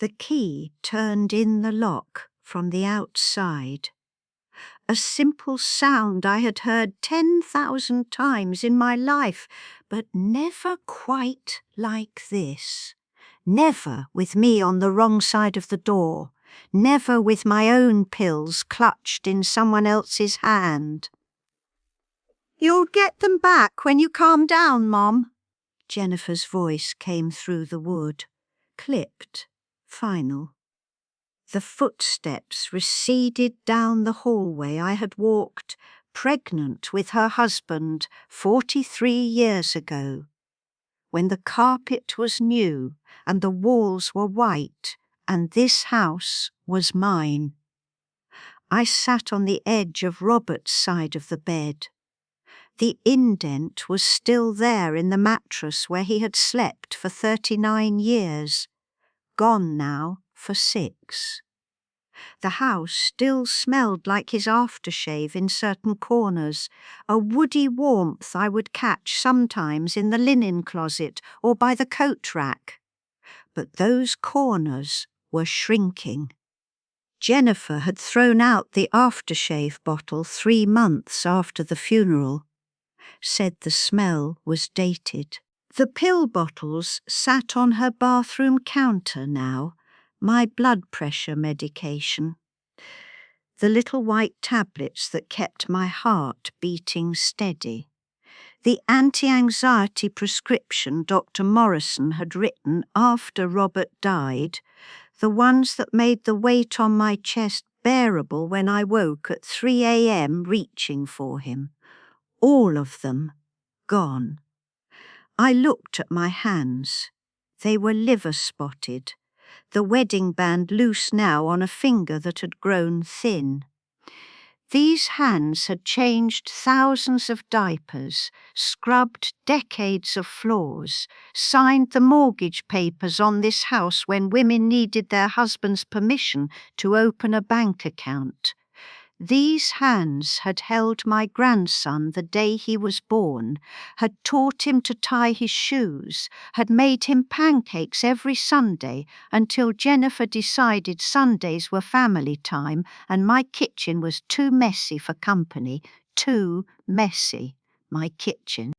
The key turned in the lock from the outside. A simple sound I had heard 10,000 times in my life, but never quite like this. Never with me on the wrong side of the door. Never with my own pills clutched in someone else's hand. "You'll get them back when you calm down, Mom." Jennifer's voice came through the wood, clipped, final. The footsteps receded down the hallway I had walked, pregnant with her husband 43 years ago, when the carpet was new and the walls were white and this house was mine. I sat on the edge of Robert's side of the bed. The indent was still there in the mattress where he had slept for 39 years, gone now for 6. The house still smelled like his aftershave in certain corners, a woody warmth I would catch sometimes in the linen closet or by the coat rack. But those corners were shrinking. Jennifer had thrown out the aftershave bottle 3 months after the funeral, said the smell was dated. The pill bottles sat on her bathroom counter now, my blood pressure medication. The little white tablets that kept my heart beating steady. The anti-anxiety prescription Dr. Morrison had written after Robert died, the ones that made the weight on my chest bearable when I woke at 3 a.m. reaching for him. All of them gone. I looked at my hands. They were liver-spotted, the wedding band loose now on a finger that had grown thin. These hands had changed thousands of diapers, scrubbed decades of floors, signed the mortgage papers on this house when women needed their husband's permission to open a bank account. These hands had held my grandson the day he was born, had taught him to tie his shoes, had made him pancakes every Sunday until Jennifer decided Sundays were family time and my kitchen was too messy for company, too messy, my kitchen.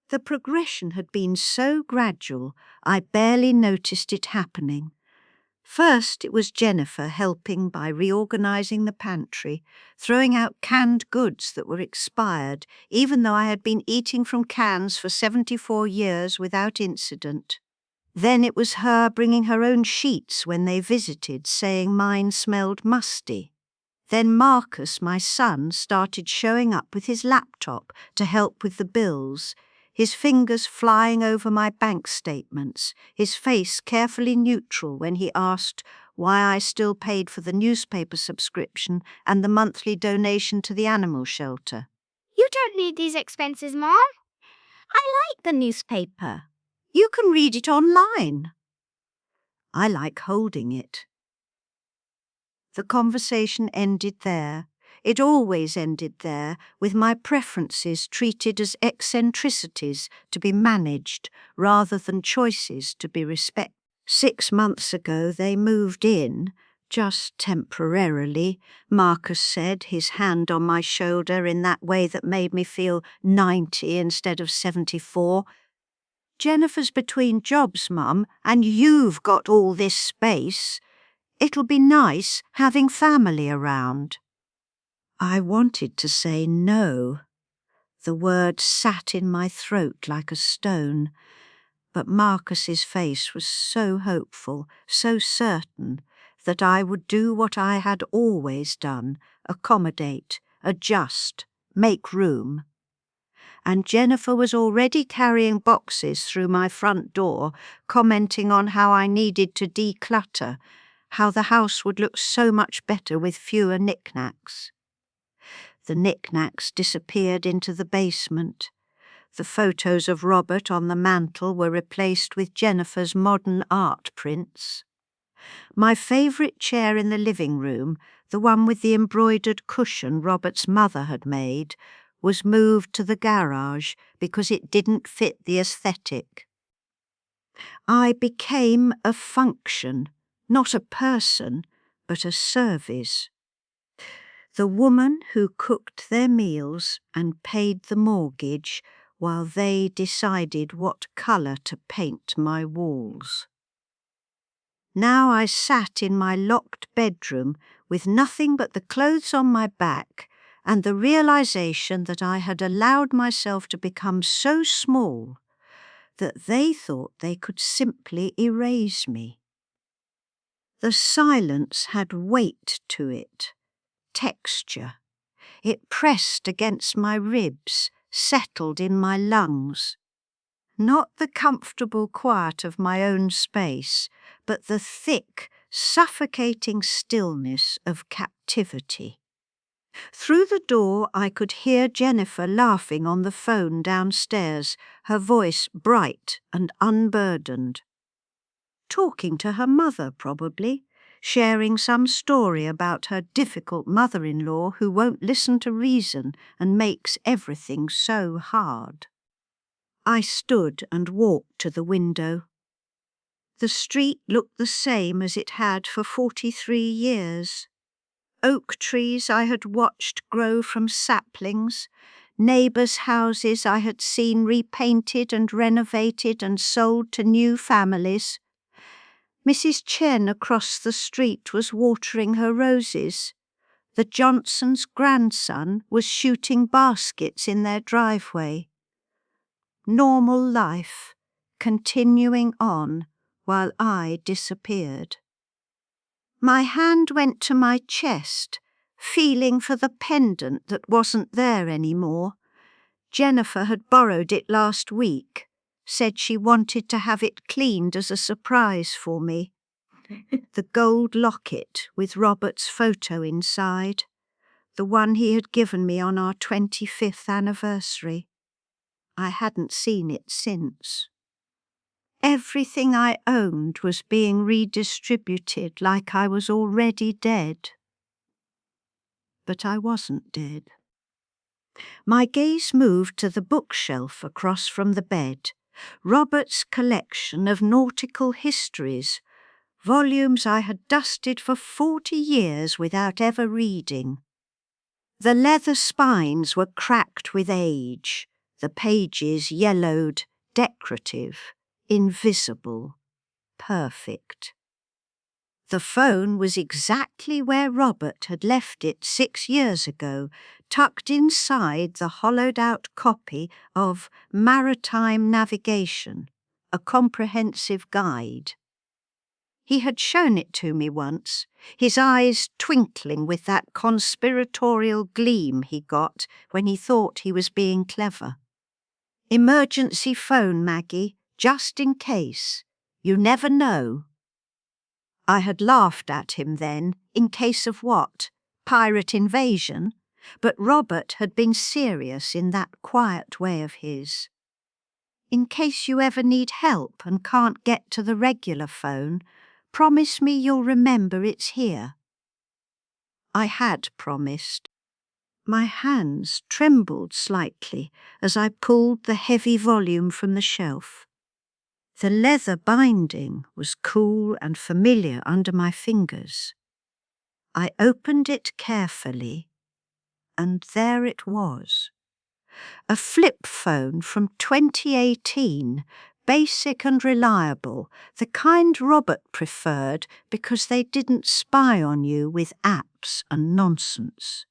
The progression had been so gradual, I barely noticed it happening. First, it was Jennifer helping by reorganizing the pantry, throwing out canned goods that were expired, even though I had been eating from cans for 74 years without incident. Then it was her bringing her own sheets when they visited, saying mine smelled musty. Then Marcus, my son, started showing up with his laptop to help with the bills, his fingers flying over my bank statements, his face carefully neutral when he asked why I still paid for the newspaper subscription and the monthly donation to the animal shelter. "You don't need these expenses, Mom." "I like the newspaper. You can read it online." "I like holding it." The conversation ended there. It always ended there, with my preferences treated as eccentricities to be managed rather than choices to be respected. 6 months ago they moved in, just temporarily, Marcus said, his hand on my shoulder in that way that made me feel 90 instead of 74. "Jennifer's between jobs, Mum, and you've got all this space. It'll be nice having family around." I wanted to say no. The word sat in my throat like a stone, but Marcus's face was so hopeful, so certain, that I would do what I had always done, accommodate, adjust, make room. And Jennifer was already carrying boxes through my front door, commenting on how I needed to declutter, how the house would look so much better with fewer knickknacks. The knickknacks disappeared into the basement. The photos of Robert on the mantel were replaced with Jennifer's modern art prints. My favourite chair in the living room, the one with the embroidered cushion Robert's mother had made, was moved to the garage because it didn't fit the aesthetic. I became a function, Not a person, but a service. The woman who cooked their meals and paid the mortgage while they decided what colour to paint my walls. Now I sat in my locked bedroom with nothing but the clothes on my back and the realization that I had allowed myself to become so small that they thought they could simply erase me. The silence had weight to it, texture. It pressed against my ribs, settled in my lungs. Not the comfortable quiet of my own space, but the thick, suffocating stillness of captivity. Through the door I could hear Jennifer laughing on the phone downstairs, her voice bright and unburdened. Talking to her mother, probably, sharing some story about her difficult mother-in-law who won't listen to reason and makes everything so hard. I stood and walked to the window. The street looked the same as it had for 43 years. Oak trees I had watched grow from saplings, neighbours' houses I had seen repainted and renovated and sold to new families. Mrs. Chen across the street was watering her roses. The Johnsons' grandson was shooting baskets in their driveway. Normal life, continuing on while I disappeared. My hand went to my chest, feeling for the pendant that wasn't there anymore. Jennifer had borrowed it last week, said she wanted to have it cleaned as a surprise for me. The gold locket with Robert's photo inside, the one he had given me on our 25th anniversary. I hadn't seen it since. Everything I owned was being redistributed like I was already dead. But I wasn't dead. My gaze moved to the bookshelf across from the bed, Robert's collection of nautical histories, volumes I had dusted for 40 years without ever reading. The leather spines were cracked with age, the pages yellowed, decorative, invisible, perfect. The phone was exactly where Robert had left it 6 years ago, tucked inside the hollowed-out copy of Maritime Navigation, a comprehensive guide. He had shown it to me once, his eyes twinkling with that conspiratorial gleam he got when he thought he was being clever. Emergency phone, Maggie, just in case. You never know. I had laughed at him then, in case of what? Pirate invasion? But Robert had been serious in that quiet way of his. In case you ever need help and can't get to the regular phone, promise me you'll remember it's here. I had promised. My hands trembled slightly as I pulled the heavy volume from the shelf. The leather binding was cool and familiar under my fingers. I opened it carefully, and there it was. A flip phone from 2018, basic and reliable, the kind Robert preferred because they didn't spy on you with apps and nonsense.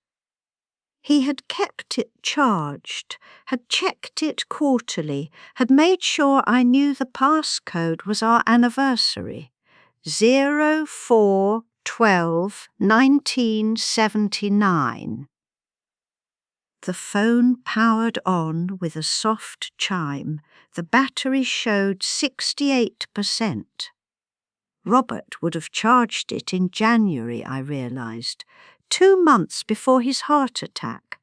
He had kept it charged, had checked it quarterly, had made sure I knew the passcode was our anniversary. 04/12/1979. The phone powered on with a soft chime. The battery showed 68%. Robert would have charged it in January, I realized, 2 months before his heart attack,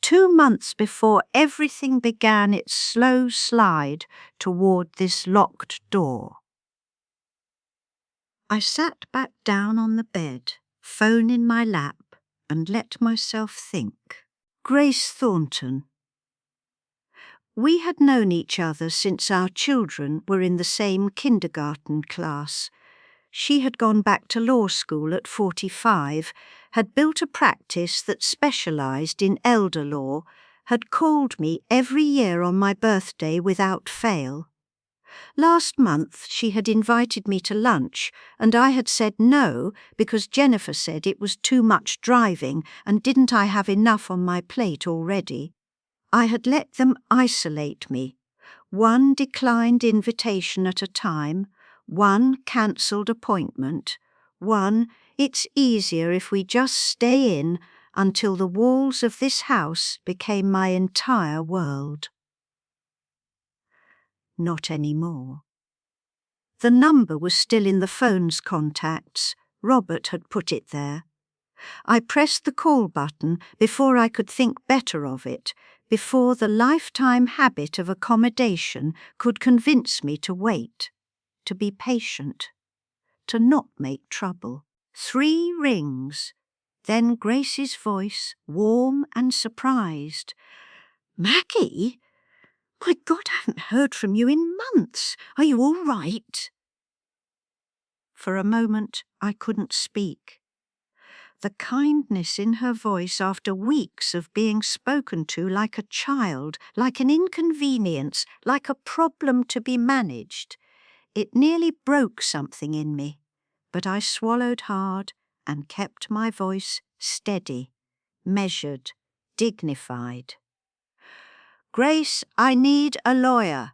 2 months before everything began its slow slide toward this locked door. I sat back down on the bed, phone in my lap, and let myself think. Grace Thornton. We had known each other since our children were in the same kindergarten class. She had gone back to law school at 45, had built a practice that specialised in elder law, had called me every year on my birthday without fail. Last month she had invited me to lunch, and I had said no because Jennifer said it was too much driving and didn't I have enough on my plate already. I had let them isolate me, one declined invitation at a time, one cancelled appointment, one it's easier if we just stay in until the walls of this house became my entire world. Not anymore. The number was still in the phone's contacts. Robert had put it there. I pressed the call button before I could think better of it, before the lifetime habit of accommodation could convince me to wait, to be patient, to not make trouble. 3 rings. Then Grace's voice, warm and surprised. "Maggie? My God, I haven't heard from you in months. Are you all right?" For a moment, I couldn't speak. The kindness in her voice after weeks of being spoken to like a child, like an inconvenience, like a problem to be managed. It nearly broke something in me, but I swallowed hard and kept my voice steady, measured, dignified. "Grace, I need a lawyer.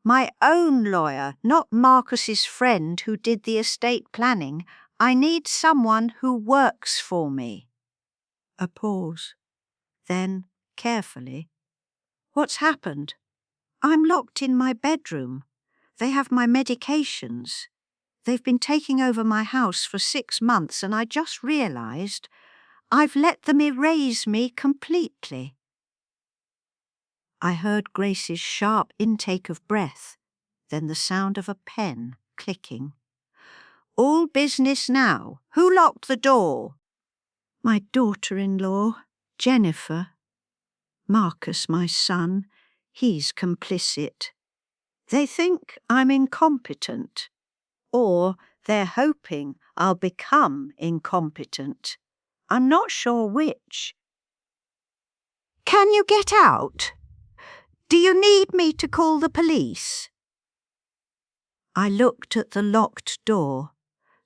My own lawyer, not Marcus's friend who did the estate planning. I need someone who works for me." A pause. Then, carefully, "What's happened?" "I'm locked in my bedroom. They have my medications. They've been taking over my house for 6 months and I just realised I've let them erase me completely." I heard Grace's sharp intake of breath, then the sound of a pen clicking. "All business now. Who locked the door?" "My daughter-in-law, Jennifer. Marcus, my son, he's complicit. They think I'm incompetent. Or they're hoping I'll become incompetent. I'm not sure which." "Can you get out? Do you need me to call the police?" I looked at the locked door.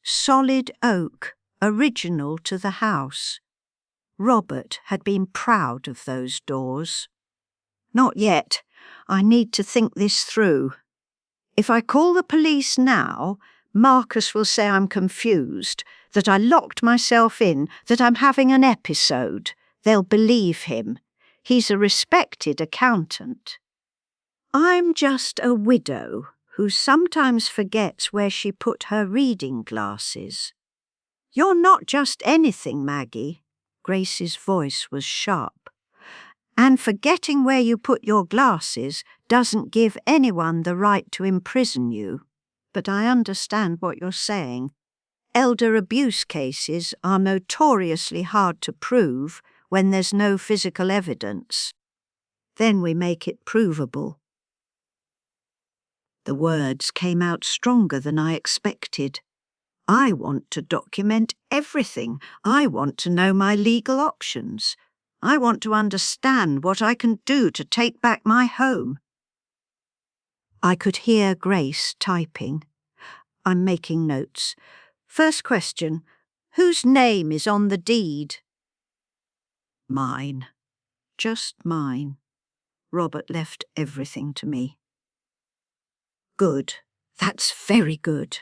Solid oak, original to the house. Robert had been proud of those doors. "Not yet. I need to think this through. If I call the police now, Marcus will say I'm confused, that I locked myself in, that I'm having an episode. They'll believe him. He's a respected accountant. I'm just a widow who sometimes forgets where she put her reading glasses." "You're not just anything, Maggie." Grace's voice was sharp. "And forgetting where you put your glasses doesn't give anyone the right to imprison you. But I understand what you're saying. Elder abuse cases are notoriously hard to prove when there's no physical evidence. Then we make it provable." The words came out stronger than I expected. I want to document everything. I want to know my legal options. I want to understand what I can do to take back my home. I could hear Grace typing. I'm making notes. First question, whose name is on the deed? Mine. Just mine. Robert left everything to me. Good. That's very good.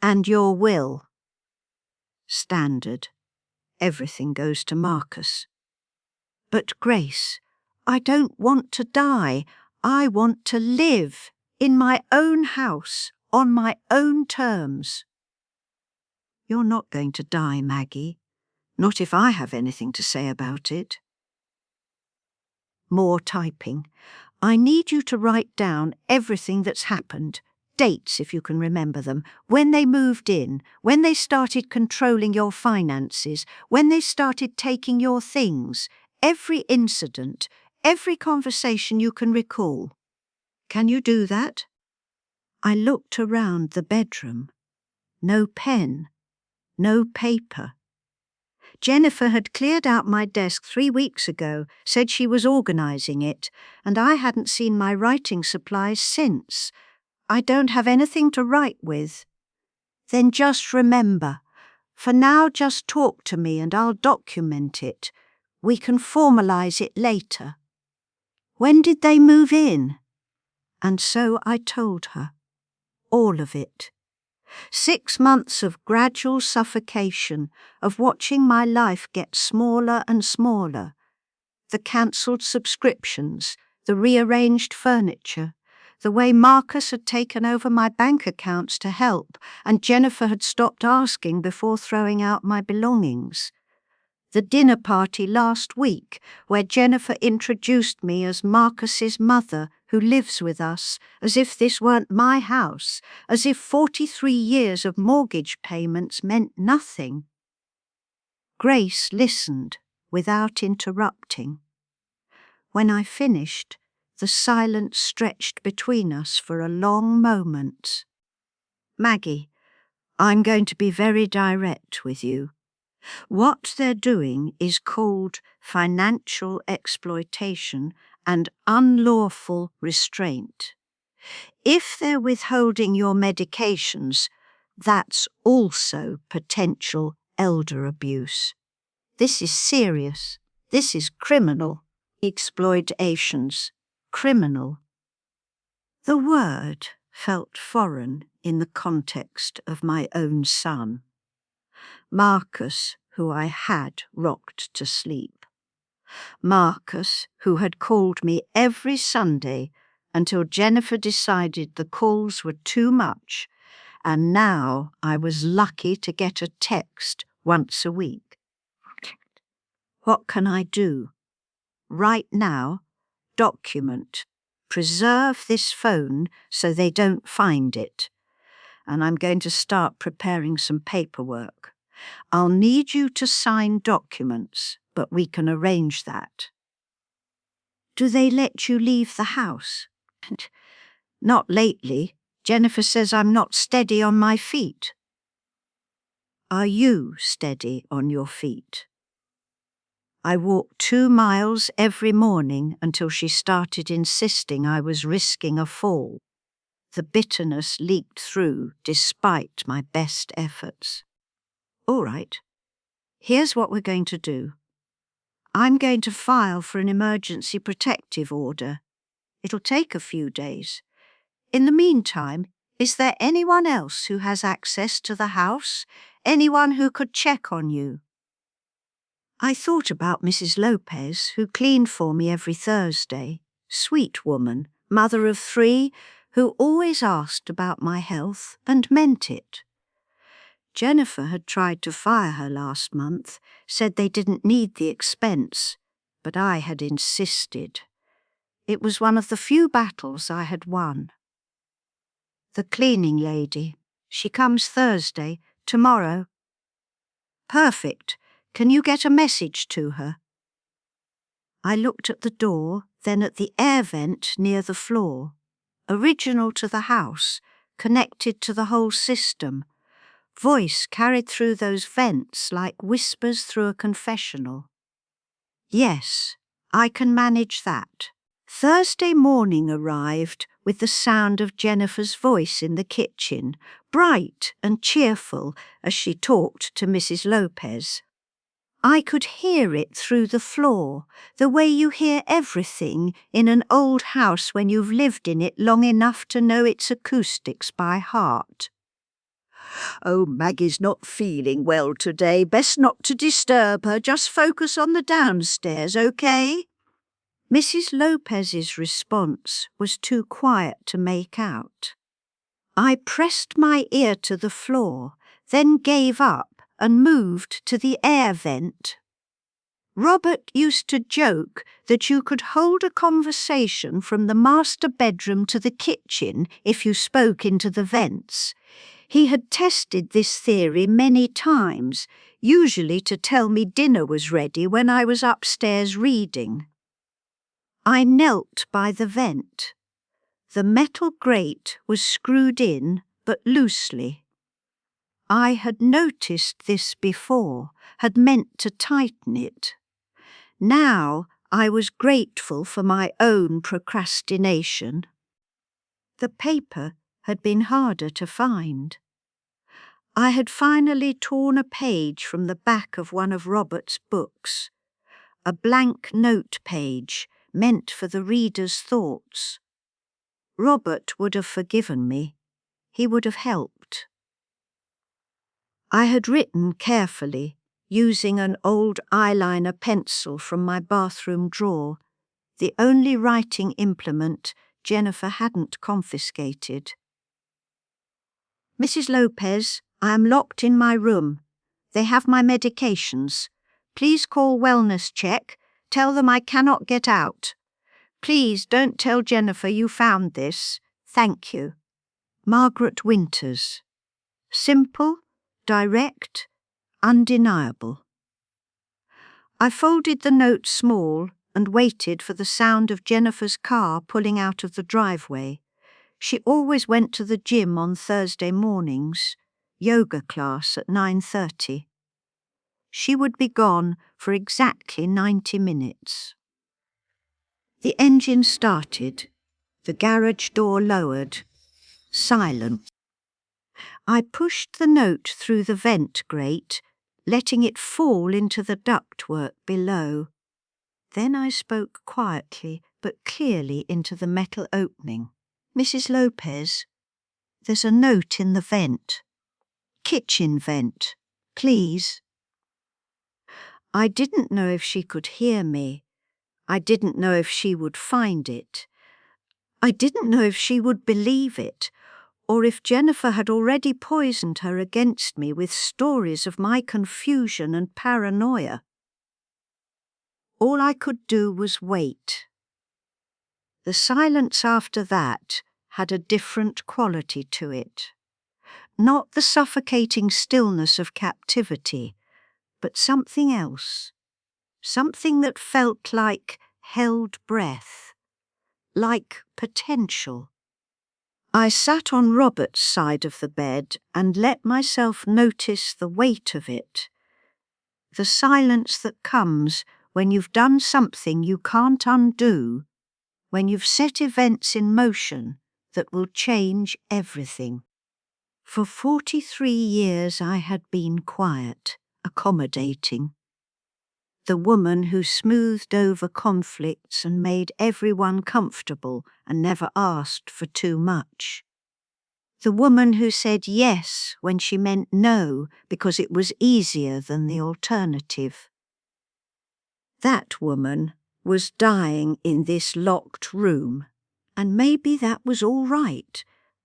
And your will? Standard. Everything goes to Marcus. But Grace, I don't want to die. I want to live in my own house, on my own terms. You're not going to die, Maggie. Not if I have anything to say about it. More typing. I need you to write down everything that's happened. Dates, if you can remember them, when they moved in, when they started controlling your finances, when they started taking your things, every incident, every conversation you can recall. Can you do that? I looked around the bedroom. No pen, no paper. Jennifer had cleared out my desk 3 weeks ago, said she was organising it, and I hadn't seen my writing supplies since. I don't have anything to write with. Then just remember, for now just talk to me and I'll document it. We can formalise it later. When did they move in? And so I told her. All of it. 6 months of gradual suffocation, of watching my life get smaller and smaller. The cancelled subscriptions, the rearranged furniture, the way Marcus had taken over my bank accounts to help, and Jennifer had stopped asking before throwing out my belongings. The dinner party last week, where Jennifer introduced me as Marcus's mother, who lives with us, as if this weren't my house, as if 43 years of mortgage payments meant nothing. Grace listened without interrupting. When I finished, the silence stretched between us for a long moment. Maggie, I'm going to be very direct with you. What they're doing is called financial exploitation and unlawful restraint. If they're withholding your medications, that's also potential elder abuse. This is serious. This is criminal. Exploitations. Criminal. The word felt foreign in the context of my own son. Marcus, who I had rocked to sleep. Marcus, who had called me every Sunday until Jennifer decided the calls were too much, and now I was lucky to get a text once a week. What can I do? Right now, document. Preserve this phone so they don't find it. And I'm going to start preparing some paperwork. I'll need you to sign documents, but we can arrange that. Do they let you leave the house? Not lately. Jennifer says I'm not steady on my feet. Are you steady on your feet? I walked 2 miles every morning until she started insisting I was risking a fall. The bitterness leaked through despite my best efforts. All right. Here's what we're going to do. I'm going to file for an emergency protective order. It'll take a few days. In the meantime, is there anyone else who has access to the house? Anyone who could check on you? I thought about Mrs. Lopez, who cleaned for me every Thursday. Sweet woman, mother of 3, who always asked about my health and meant it. Jennifer had tried to fire her last month, said they didn't need the expense, but I had insisted. It was one of the few battles I had won. The cleaning lady. She comes Thursday, tomorrow. Perfect. Can you get a message to her? I looked at the door, then at the air vent near the floor. Original to the house, connected to the whole system. Voice carried through those vents like whispers through a confessional. Yes, I can manage that. Thursday morning arrived with the sound of Jennifer's voice in the kitchen, bright and cheerful as she talked to Mrs. Lopez. I could hear it through the floor, the way you hear everything in an old house when you've lived in it long enough to know its acoustics by heart. Oh, Maggie's not feeling well today. Best not to disturb her. Just focus on the downstairs, okay? Mrs. Lopez's response was too quiet to make out. I pressed my ear to the floor, then gave up and moved to the air vent. Robert used to joke that you could hold a conversation from the master bedroom to the kitchen if you spoke into the vents. He had tested this theory many times, usually to tell me dinner was ready when I was upstairs reading. I knelt by the vent. The metal grate was screwed in, but loosely. I had noticed this before, had meant to tighten it. Now I was grateful for my own procrastination. The paper had been harder to find. I had finally torn a page from the back of one of Robert's books, a blank note page meant for the reader's thoughts. Robert would have forgiven me. He would have helped. I had written carefully, using an old eyeliner pencil from my bathroom drawer, the only writing implement Jennifer hadn't confiscated. Mrs. Lopez, I am locked in my room. They have my medications. Please call wellness check. Tell them I cannot get out. Please don't tell Jennifer you found this. Thank you. Margaret Winters. Simple, direct, undeniable. I folded the note small and waited for the sound of Jennifer's car pulling out of the driveway. She always went to the gym on Thursday mornings, yoga class at 9:30. She would be gone for exactly 90 minutes. The engine started, the garage door lowered, silent. I pushed the note through the vent grate, letting it fall into the ductwork below. Then I spoke quietly but clearly into the metal opening. Mrs. Lopez, there's a note in the vent. Kitchen vent, please. I didn't know if she could hear me. I didn't know if she would find it. I didn't know if she would believe it, or if Jennifer had already poisoned her against me with stories of my confusion and paranoia. All I could do was wait. The silence after that had a different quality to it. Not the suffocating stillness of captivity, but something else. Something that felt like held breath, like potential. I sat on Robert's side of the bed and let myself notice the weight of it. The silence that comes when you've done something you can't undo, when you've set events in motion that will change everything. For 43 years I had been quiet, accommodating. The woman who smoothed over conflicts and made everyone comfortable and never asked for too much. The woman who said yes when she meant no because it was easier than the alternative. That woman was dying in this locked room, and maybe that was all right.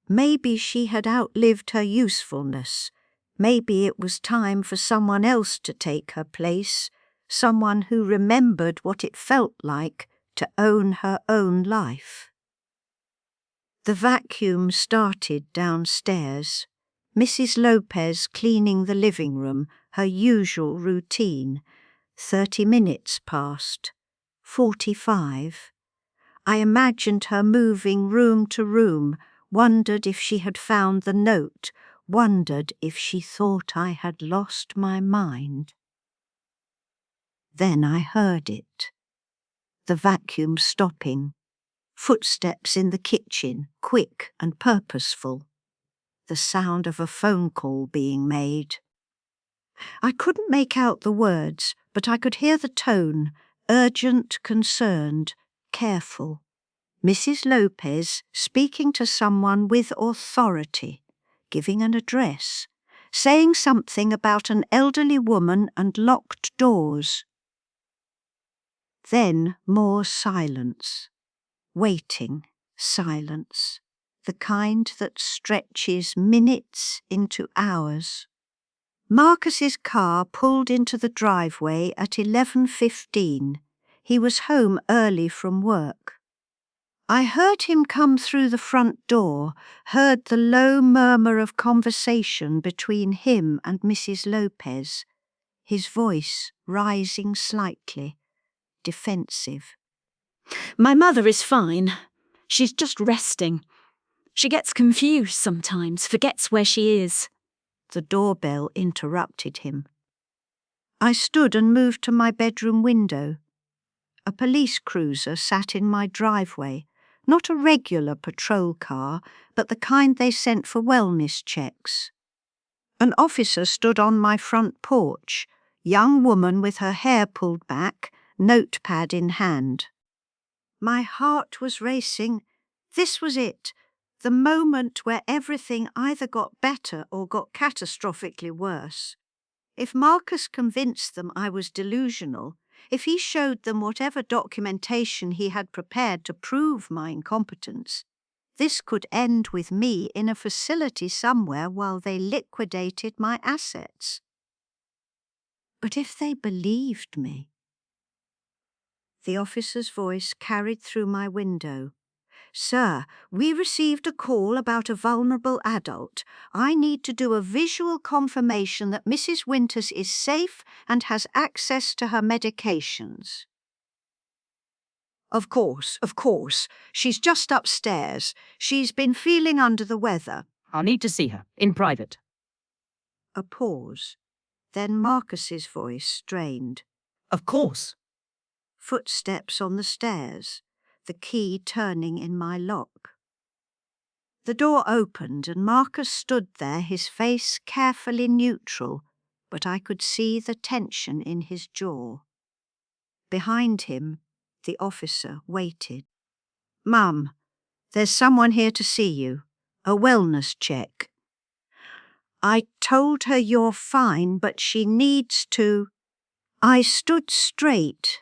Maybe she had outlived her usefulness. Maybe it was time for someone else to take her place, someone who remembered what it felt like to own her own life. The vacuum started downstairs. Mrs. Lopez cleaning the living room, her usual routine. 30 minutes passed. 45. I imagined her moving room to room, wondered if she had found the note, wondered if she thought I had lost my mind. Then I heard it. The vacuum stopping. Footsteps in the kitchen, quick and purposeful. The sound of a phone call being made. I couldn't make out the words, but I could hear the tone, urgent, concerned, careful. Mrs. Lopez speaking to someone with authority, giving an address, saying something about an elderly woman and locked doors. Then more silence. Waiting, silence, the kind that stretches minutes into hours. Marcus's car pulled into the driveway at 11:15. He was home early from work. I heard him come through the front door, heard the low murmur of conversation between him and Mrs. Lopez, his voice rising slightly, defensive. My mother is fine. She's just resting. She gets confused sometimes, forgets where she is. The doorbell interrupted him. I stood and moved to my bedroom window. A police cruiser sat in my driveway, not a regular patrol car, but the kind they sent for wellness checks. An officer stood on my front porch, young woman with her hair pulled back, notepad in hand. My heart was racing. This was it, the moment where everything either got better or got catastrophically worse. If Marcus convinced them I was delusional, if he showed them whatever documentation he had prepared to prove my incompetence, this could end with me in a facility somewhere while they liquidated my assets. But if they believed me... The officer's voice carried through my window. "Sir, we received a call about a vulnerable adult. I need to do a visual confirmation that Mrs. Winters is safe and has access to her medications." Of course. She's just upstairs. She's been feeling under the weather." I'll need to see her, in private. A pause. Then Marcus's voice strained. Of course. Footsteps on the stairs, the key turning in my lock. The door opened and Marcus stood there, his face carefully neutral, but I could see the tension in his jaw. Behind him, the officer waited. "Mum, there's someone here to see you. A wellness check." "I told her you're fine, but she needs to..." I stood straight,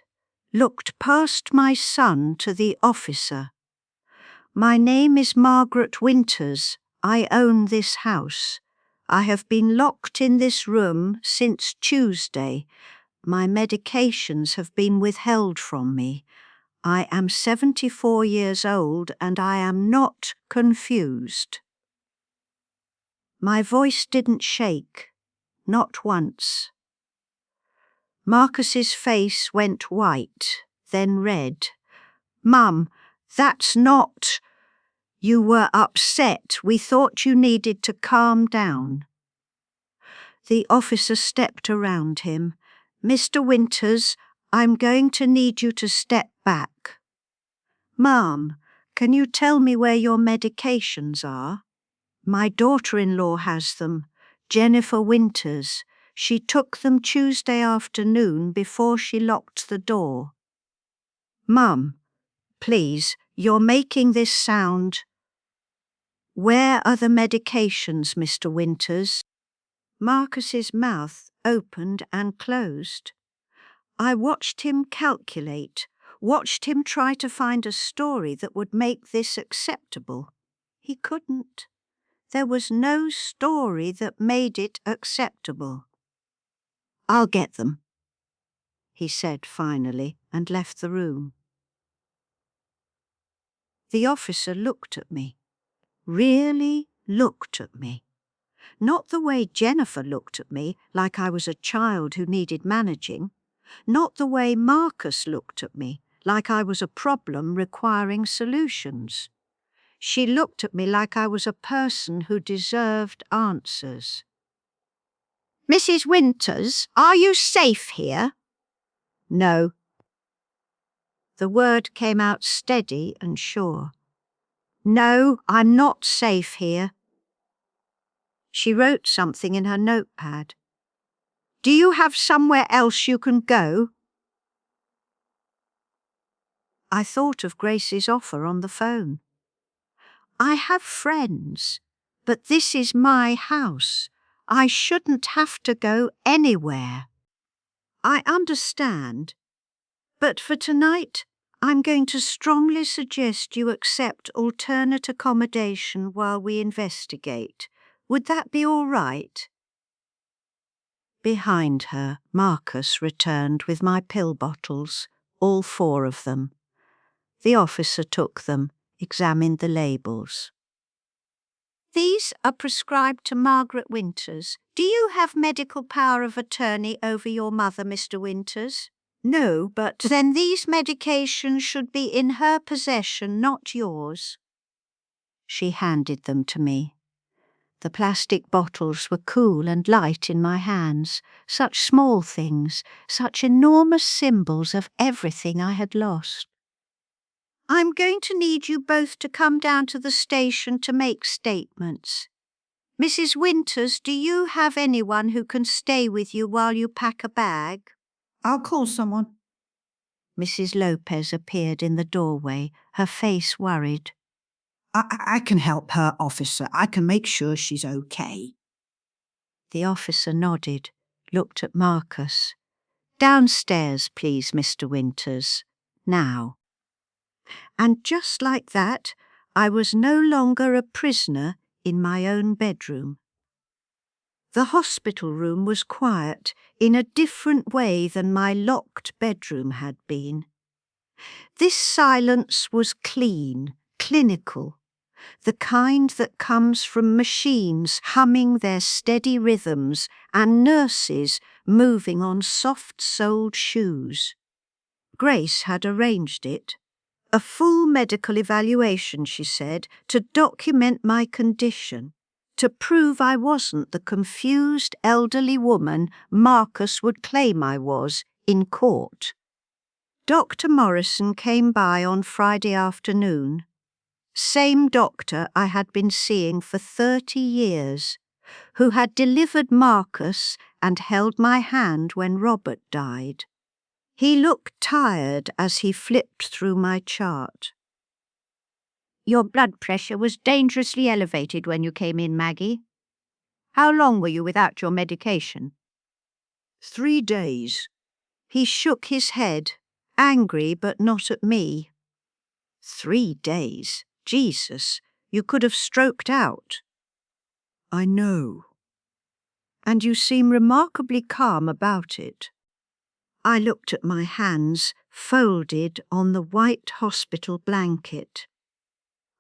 looked past my son to the officer. "My name is Margaret Winters. I own this house. I have been locked in this room since Tuesday. My medications have been withheld from me. I am 74 years old and I am not confused." My voice didn't shake, not once. Marcus's face went white, then red. "Mum, that's not..." "You were upset. We thought you needed to calm down." The officer stepped around him. "Mr. Winters, I'm going to need you to step back." "Mum, can you tell me where your medications are?" "My daughter-in-law has them, Jennifer Winters. She took them Tuesday afternoon before she locked the door." "Mum, please, you're making this sound..." "Where are the medications, Mr. Winters?" Marcus's mouth opened and closed. I watched him calculate, watched him try to find a story that would make this acceptable. He couldn't. There was no story that made it acceptable. "I'll get them," he said finally, and left the room. The officer looked at me, really looked at me. Not the way Jennifer looked at me, like I was a child who needed managing. Not the way Marcus looked at me, like I was a problem requiring solutions. She looked at me like I was a person who deserved answers. "Mrs. Winters, are you safe here?" "No." The word came out steady and sure. "No, I'm not safe here." She wrote something in her notepad. "Do you have somewhere else you can go?" I thought of Grace's offer on the phone. "I have friends, but this is my house. I shouldn't have to go anywhere." "I understand, but for tonight, I'm going to strongly suggest you accept alternate accommodation while we investigate. Would that be all right?" Behind her, Marcus returned with my pill bottles, all 4 of them. The officer took them, examined the labels. "These are prescribed to Margaret Winters. Do you have medical power of attorney over your mother, Mr. Winters?" "No, but..." "Then these medications should be in her possession, not yours." She handed them to me. The plastic bottles were cool and light in my hands, such small things, such enormous symbols of everything I had lost. "I'm going to need you both to come down to the station to make statements. Mrs. Winters, do you have anyone who can stay with you while you pack a bag?" I'll call someone. Mrs. Lopez appeared in the doorway, her face worried. I can help her, officer. I can make sure she's okay. The officer nodded, looked at Marcus. "Downstairs, please, Mr. Winters. Now." And just like that, I was no longer a prisoner in my own bedroom. The hospital room was quiet in a different way than my locked bedroom had been. This silence was clean, clinical, the kind that comes from machines humming their steady rhythms and nurses moving on soft-soled shoes. Grace had arranged it. A full medical evaluation, she said, to document my condition, to prove I wasn't the confused elderly woman Marcus would claim I was in court. Dr. Morrison came by on Friday afternoon. Same doctor I had been seeing for 30 years, who had delivered Marcus and held my hand when Robert died. He looked tired as he flipped through my chart. "Your blood pressure was dangerously elevated when you came in, Maggie. How long were you without your medication?" 3 days. He shook his head, angry but not at me. 3 days? Jesus, you could have stroked out. I know. And you seem remarkably calm about it. I looked at my hands, folded on the white hospital blanket.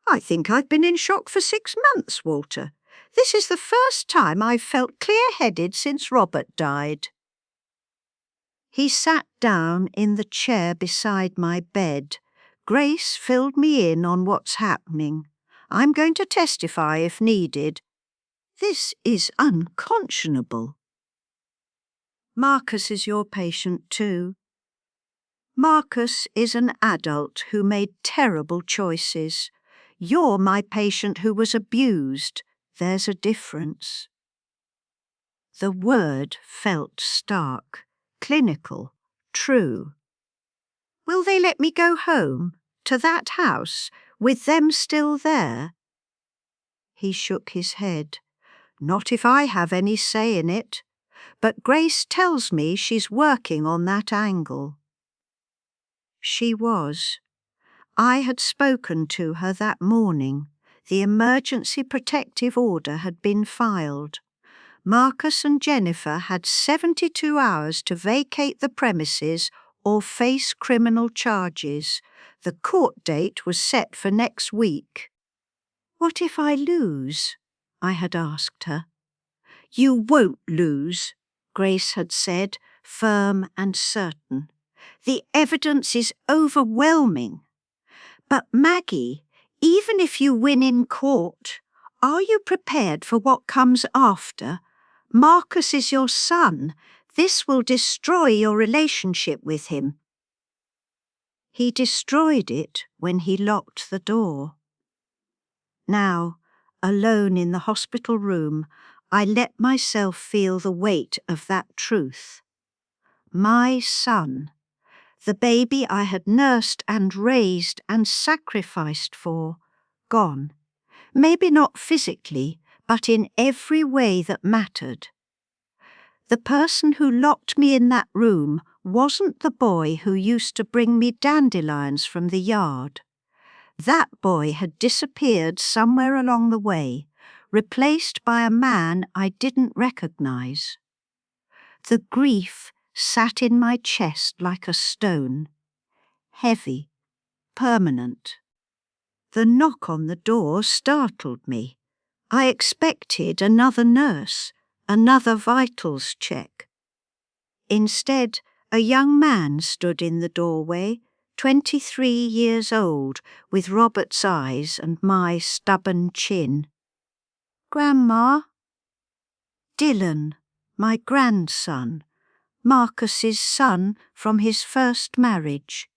"I think I've been in shock for 6 months, Walter. This is the first time I've felt clear-headed since Robert died." He sat down in the chair beside my bed. Grace filled me in on what's happening. I'm going to testify if needed. This is unconscionable. Marcus is your patient too. Marcus is an adult who made terrible choices. You're my patient who was abused. There's a difference. The word felt stark, clinical, true. Will they let me go home, to that house, with them still there? He shook his head. Not if I have any say in it. But Grace tells me she's working on that angle. She was. I had spoken to her that morning. The emergency protective order had been filed. Marcus and Jennifer had 72 hours to vacate the premises or face criminal charges. The court date was set for next week. "What if I lose?" I had asked her. "You won't lose," Grace had said, firm and certain. "The evidence is overwhelming." "But Maggie, even if you win in court, are you prepared for what comes after? Marcus is your son. This will destroy your relationship with him." He destroyed it when he locked the door. Now, alone in the hospital room, I let myself feel the weight of that truth. My son, the baby I had nursed and raised and sacrificed for, gone. Maybe not physically, but in every way that mattered. The person who locked me in that room wasn't the boy who used to bring me dandelions from the yard. That boy had disappeared somewhere along the way, replaced by a man I didn't recognize. The grief sat in my chest like a stone, heavy, permanent. The knock on the door startled me. I expected another nurse, another vitals check. Instead, a young man stood in the doorway, 23 years old, with Robert's eyes and my stubborn chin. Grandma, Dylan, my grandson, Marcus's son from his first marriage.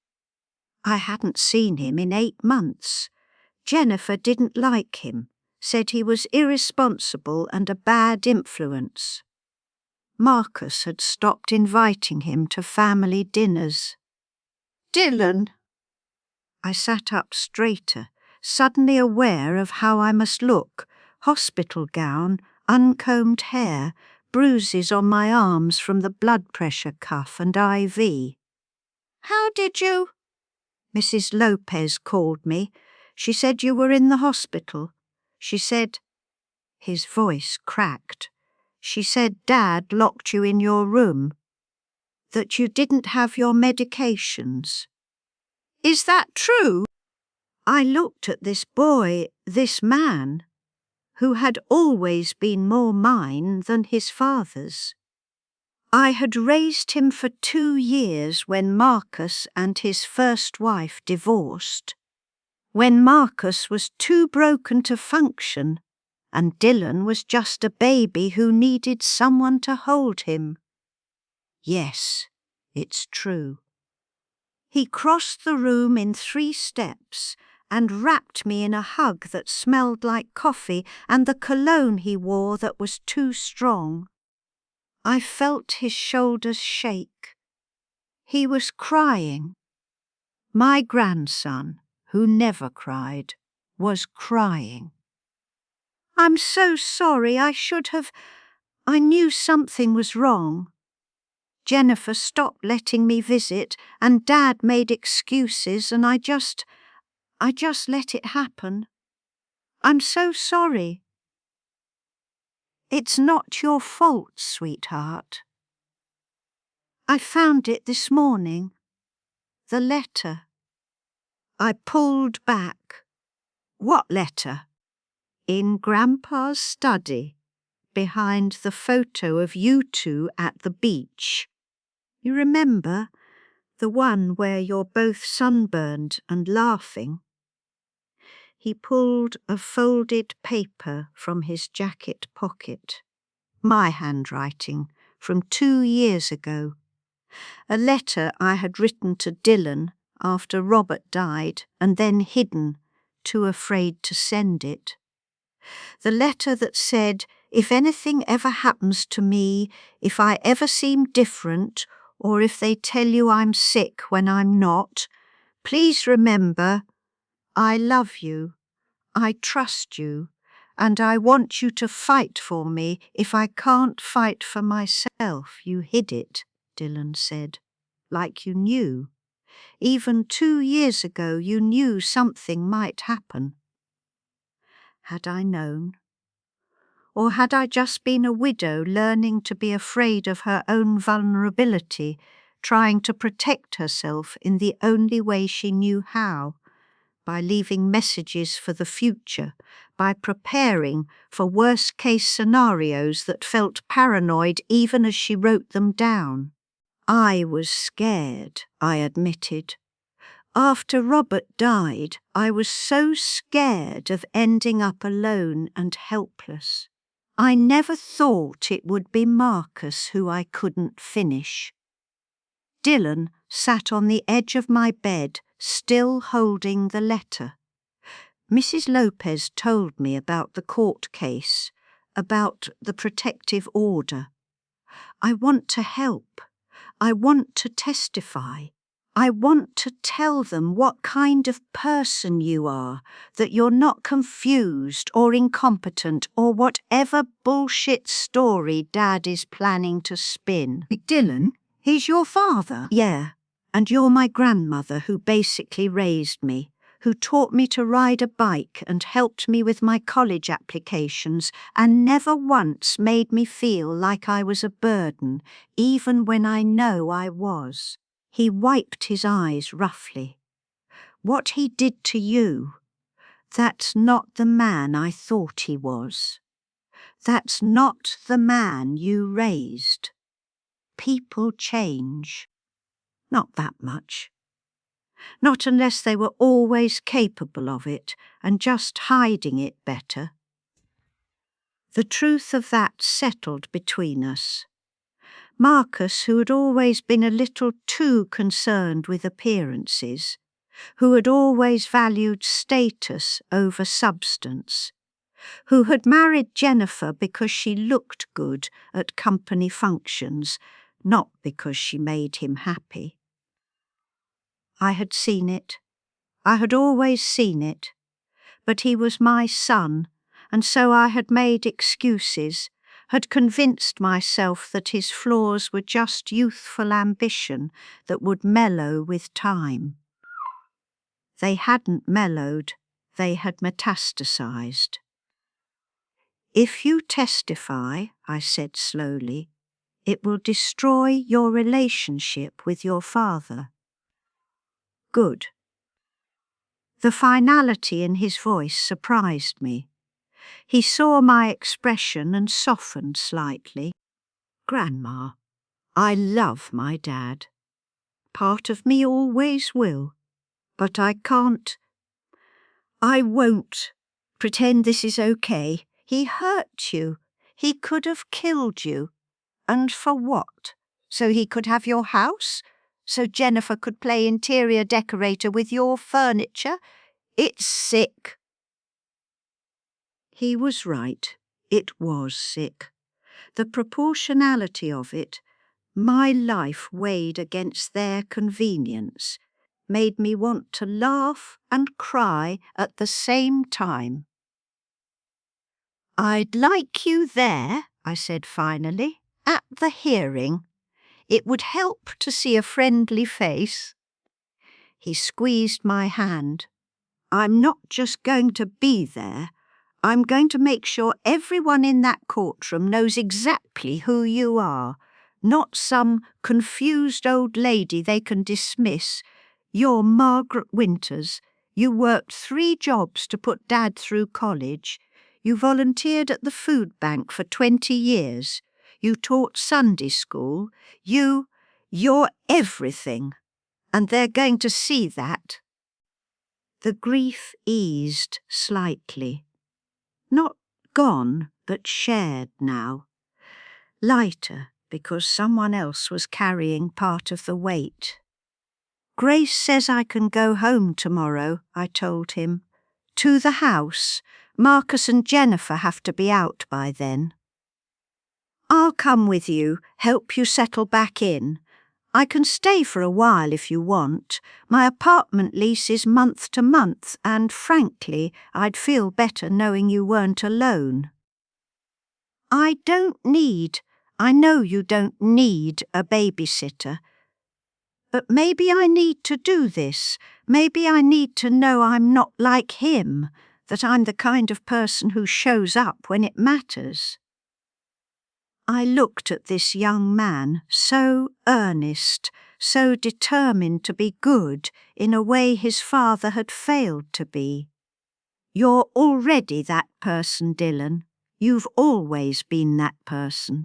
I hadn't seen him in 8 months. Jennifer didn't like him, said he was irresponsible and a bad influence. Marcus had stopped inviting him to family dinners. Dylan! I sat up straighter, suddenly aware of how I must look, hospital gown, uncombed hair, bruises on my arms from the blood pressure cuff and IV. How did you? Mrs. Lopez called me. She said you were in the hospital. She said... His voice cracked. She said Dad locked you in your room. That you didn't have your medications. Is that true? I looked at this boy, this man, who had always been more mine than his father's. I had raised him for 2 years when Marcus and his first wife divorced, when Marcus was too broken to function, and Dylan was just a baby who needed someone to hold him. Yes, it's true. He crossed the room in 3 steps and wrapped me in a hug that smelled like coffee and the cologne he wore that was too strong. I felt his shoulders shake. He was crying. My grandson, who never cried, was crying. I'm so sorry, I knew something was wrong. Jennifer stopped letting me visit and Dad made excuses and I just let it happen. I'm so sorry. It's not your fault, sweetheart. I found it this morning. The letter. I pulled back. What letter? In Grandpa's study, behind the photo of you 2 at the beach. You remember? The one where you're both sunburned and laughing. He pulled a folded paper from his jacket pocket. My handwriting from 2 years ago. A letter I had written to Dylan after Robert died and then hidden, too afraid to send it. The letter that said, if anything ever happens to me, if I ever seem different, or if they tell you I'm sick when I'm not, please remember, I love you, I trust you, and I want you to fight for me if I can't fight for myself. You hid it, Dylan said, like you knew. Even 2 years ago you knew something might happen. Had I known? Or had I just been a widow learning to be afraid of her own vulnerability, trying to protect herself in the only way she knew how, by leaving messages for the future, by preparing for worst-case scenarios that felt paranoid even as she wrote them down? I was scared, I admitted. After Robert died, I was so scared of ending up alone and helpless. I never thought it would be Marcus who I couldn't finish. Dylan sat on the edge of my bed, still holding the letter. Mrs. Lopez told me about the court case, about the protective order. I want to help. I want to testify. I want to tell them what kind of person you are, that you're not confused or incompetent or whatever bullshit story Dad is planning to spin. Dylan, he's your father. Yeah, and you're my grandmother who basically raised me, who taught me to ride a bike and helped me with my college applications and never once made me feel like I was a burden, even when I know I was. He wiped his eyes roughly. What he did to you, that's not the man I thought he was. That's not the man you raised. People change. Not that much. Not unless they were always capable of it and just hiding it better. The truth of that settled between us. Marcus, who had always been a little too concerned with appearances, who had always valued status over substance, who had married Jennifer because she looked good at company functions, not because she made him happy. I had seen it. I had always seen it. But he was my son, and so I had made excuses, had convinced myself that his flaws were just youthful ambition that would mellow with time. They hadn't mellowed, they had metastasized. If you testify, I said slowly, it will destroy your relationship with your father. Good. The finality in his voice surprised me. He saw my expression and softened slightly. Grandma, I love my dad. Part of me always will, but I can't. I won't pretend this is okay. He hurt you. He could have killed you. And for what? So he could have your house? So Jennifer could play interior decorator with your furniture? It's sick. He was right. It was sick. The proportionality of it, my life weighed against their convenience, made me want to laugh and cry at the same time. I'd like you there, I said finally, at the hearing. It would help to see a friendly face. He squeezed my hand. I'm not just going to be there. I'm going to make sure everyone in that courtroom knows exactly who you are, not some confused old lady they can dismiss. You're Margaret Winters. You worked 3 jobs to put Dad through college. You volunteered at the food bank for 20 years. You taught Sunday school. You're everything. And they're going to see that. The grief eased slightly. Not gone, but shared now. Lighter, because someone else was carrying part of the weight. Grace says I can go home tomorrow, I told him. To the house. Marcus and Jennifer have to be out by then. I'll come with you, help you settle back in. I can stay for a while if you want. My apartment lease is month to month, and frankly, I'd feel better knowing you weren't alone. I know you don't need a babysitter. But maybe I need to do this. Maybe I need to know I'm not like him, that I'm the kind of person who shows up when it matters. I looked at this young man, so earnest, so determined to be good in a way his father had failed to be. You're already that person, Dylan. You've always been that person.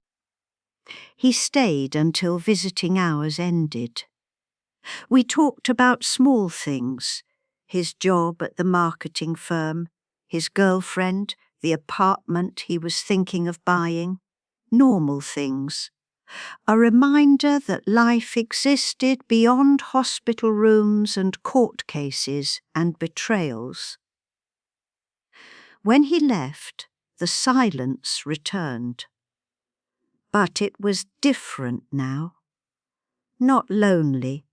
He stayed until visiting hours ended. We talked about small things, his job at the marketing firm, his girlfriend, the apartment he was thinking of buying. Normal things. A reminder that life existed beyond hospital rooms and court cases and betrayals. When he left, the silence returned. But it was different now. Not lonely,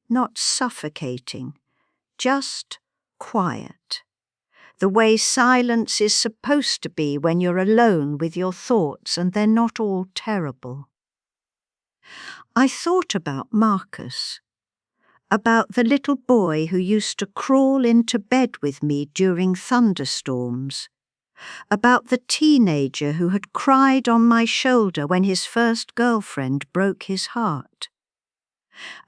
not suffocating, just quiet. The way silence is supposed to be when you're alone with your thoughts and they're not all terrible. I thought about Marcus, about the little boy who used to crawl into bed with me during thunderstorms, about the teenager who had cried on my shoulder when his first girlfriend broke his heart,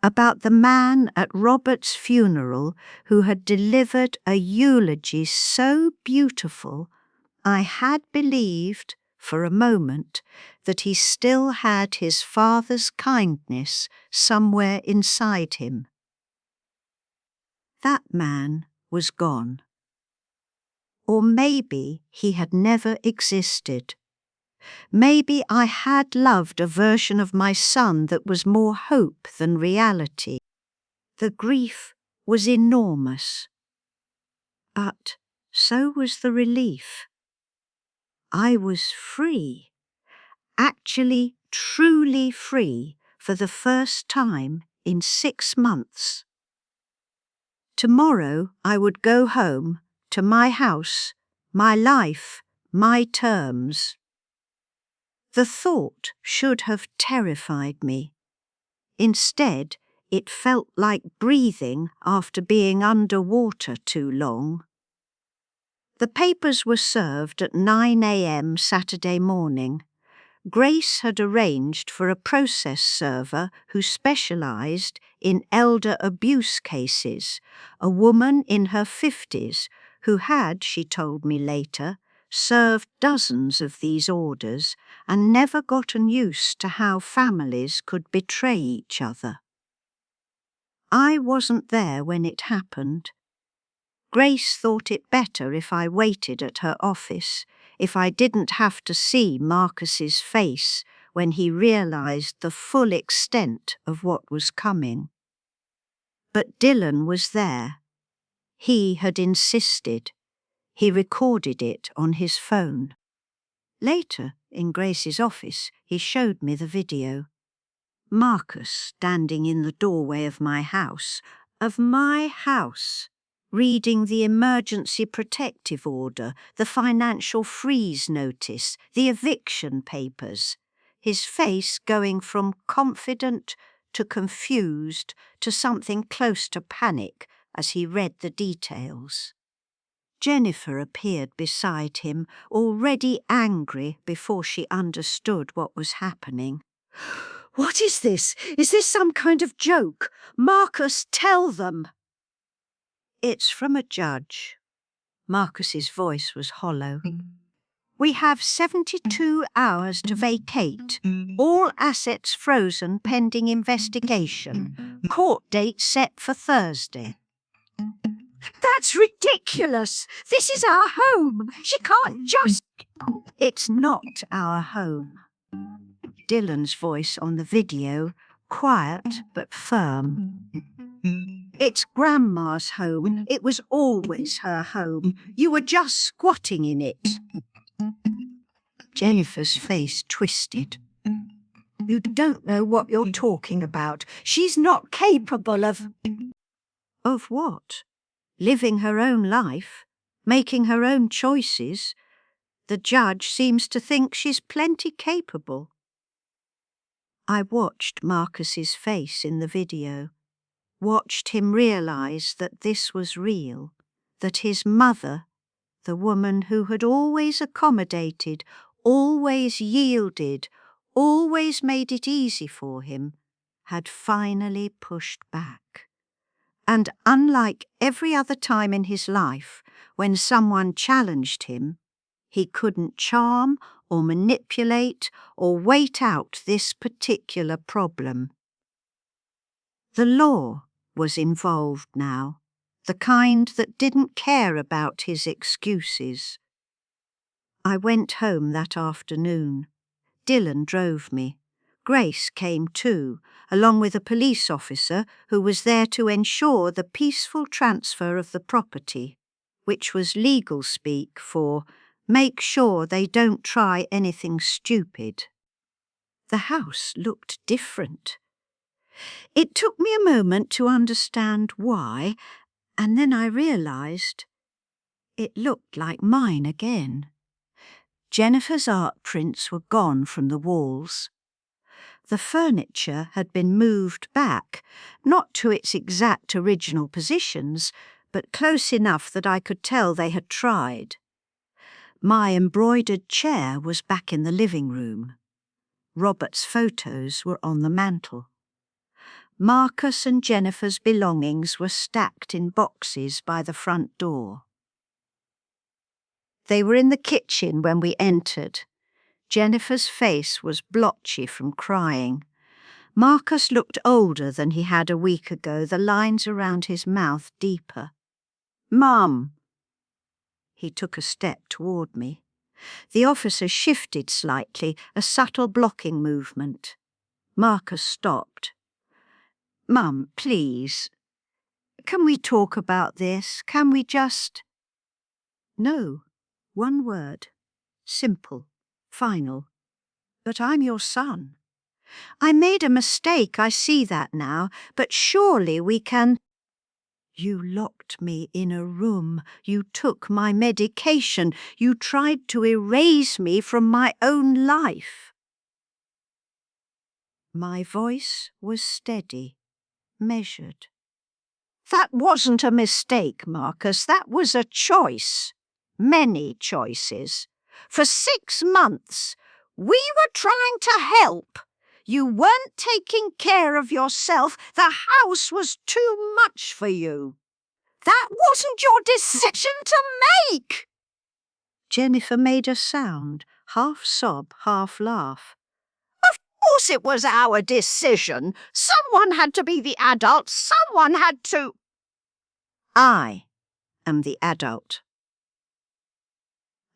about the man at Robert's funeral who had delivered a eulogy so beautiful I had believed, for a moment, that he still had his father's kindness somewhere inside him. That man was gone. Or maybe he had never existed. Maybe I had loved a version of my son that was more hope than reality. The grief was enormous. But so was the relief. I was free, actually truly free for the first time in 6 months. Tomorrow I would go home to my house, my life, my terms. The thought should have terrified me. Instead, it felt like breathing after being under water too long. The papers were served at 9 a.m. Saturday morning. Grace had arranged for a process server who specialised in elder abuse cases, a woman in her 50s who had, she told me later, served dozens of these orders and never gotten used to how families could betray each other. I wasn't there when it happened. Grace thought it better if I waited at her office, if I didn't have to see Marcus's face when he realised the full extent of what was coming. But Dylan was there. He had insisted. He recorded it on his phone. Later, in Grace's office, he showed me the video. Marcus standing in the doorway of my house, reading the emergency protective order, the financial freeze notice, the eviction papers, his face going from confident to confused to something close to panic as he read the details. Jennifer appeared beside him, already angry before she understood what was happening. "What is this? Is this some kind of joke? Marcus, tell them!" "It's from a judge." Marcus's voice was hollow. "We have 72 hours to vacate. All assets frozen pending investigation. Court date set for Thursday." "That's ridiculous! This is our home! She can't just—" "It's not our home." Dylan's voice on the video, quiet but firm. "It's Grandma's home. It was always her home. You were just squatting in it." Jennifer's face twisted. "You don't know what you're talking about. She's not capable of—" "Of what? Living her own life? Making her own choices? The judge seems to think she's plenty capable." I watched Marcus's face in the video, watched him realise that this was real, that his mother, the woman who had always accommodated, always yielded, always made it easy for him, had finally pushed back. And unlike every other time in his life when someone challenged him, he couldn't charm or manipulate or wait out this particular problem. The law was involved now, the kind that didn't care about his excuses. I went home that afternoon. Dylan drove me. Grace came too, along with a police officer who was there to ensure the peaceful transfer of the property, which was legal speak for make sure they don't try anything stupid. The house looked different. It took me a moment to understand why, and then I realised it looked like mine again. Jennifer's art prints were gone from the walls. The furniture had been moved back, not to its exact original positions, but close enough that I could tell they had tried. My embroidered chair was back in the living room. Robert's photos were on the mantel. Marcus and Jennifer's belongings were stacked in boxes by the front door. They were in the kitchen when we entered. Jennifer's face was blotchy from crying. Marcus looked older than he had a week ago, the lines around his mouth deeper. "Mum!" He took a step toward me. The officer shifted slightly, a subtle blocking movement. Marcus stopped. "Mum, please. Can we talk about this? Can we just—" "No. One word. Simple. Final. But I'm your son. I made a mistake, I see that now, but surely we can—" "You locked me in a room. You took my medication. You tried to erase me from my own life." My voice was steady, measured. "That wasn't a mistake, Marcus. That was a choice. Many choices. For 6 months, we were trying to help. You weren't taking care of yourself. The house was too much for you. That wasn't your decision to make." Jennifer made a sound, half sob, half laugh. "Of course it was our decision. Someone had to be the adult. Someone had to—" "I am the adult."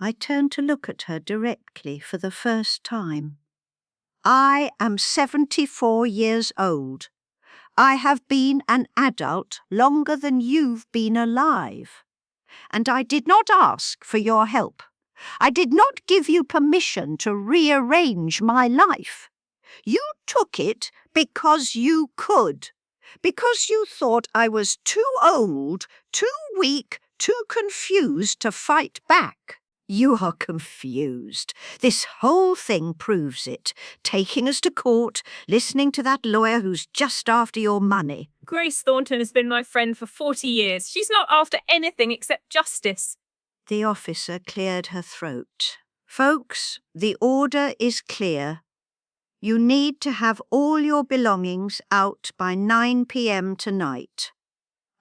I turned to look at her directly for the first time. "I am 74 years old. I have been an adult longer than you've been alive. And I did not ask for your help. I did not give you permission to rearrange my life. You took it because you could. Because you thought I was too old, too weak, too confused to fight back. You are confused. This whole thing proves it. Taking us to court, listening to that lawyer who's just after your money." Grace Thornton has been my friend for 40 years. She's not after anything except justice. The officer cleared her throat. "Folks, the order is clear. You need to have all your belongings out by 9 p.m. tonight.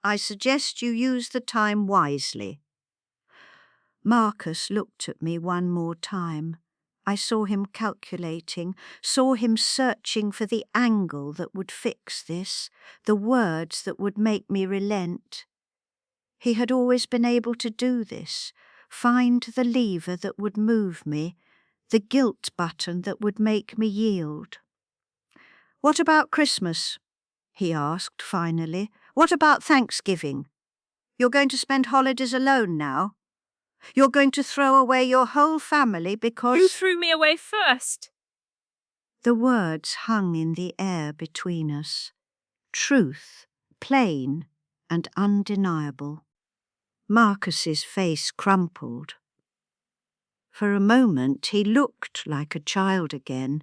I suggest you use the time wisely." Marcus looked at me one more time. I saw him calculating, saw him searching for the angle that would fix this, the words that would make me relent. He had always been able to do this, find the lever that would move me, the guilt button that would make me yield. "What about Christmas?" he asked finally. "What about Thanksgiving? You're going to spend holidays alone now? You're going to throw away your whole family because—" Who threw me away first? The words hung in the air between us. Truth, plain and undeniable. Marcus's face crumpled. For a moment he looked like a child again,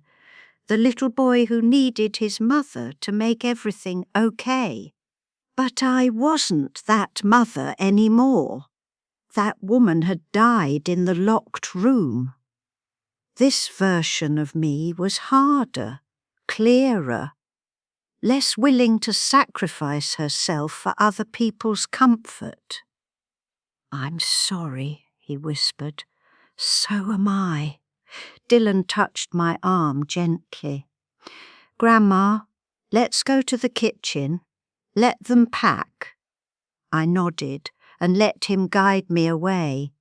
the little boy who needed his mother to make everything okay. But I wasn't that mother anymore. That woman had died in the locked room. This version of me was harder, clearer, less willing to sacrifice herself for other people's comfort. "I'm sorry," he whispered. "So am I." Dylan touched my arm gently. "Grandma, let's go to the kitchen. Let them pack." I nodded and let him guide me away.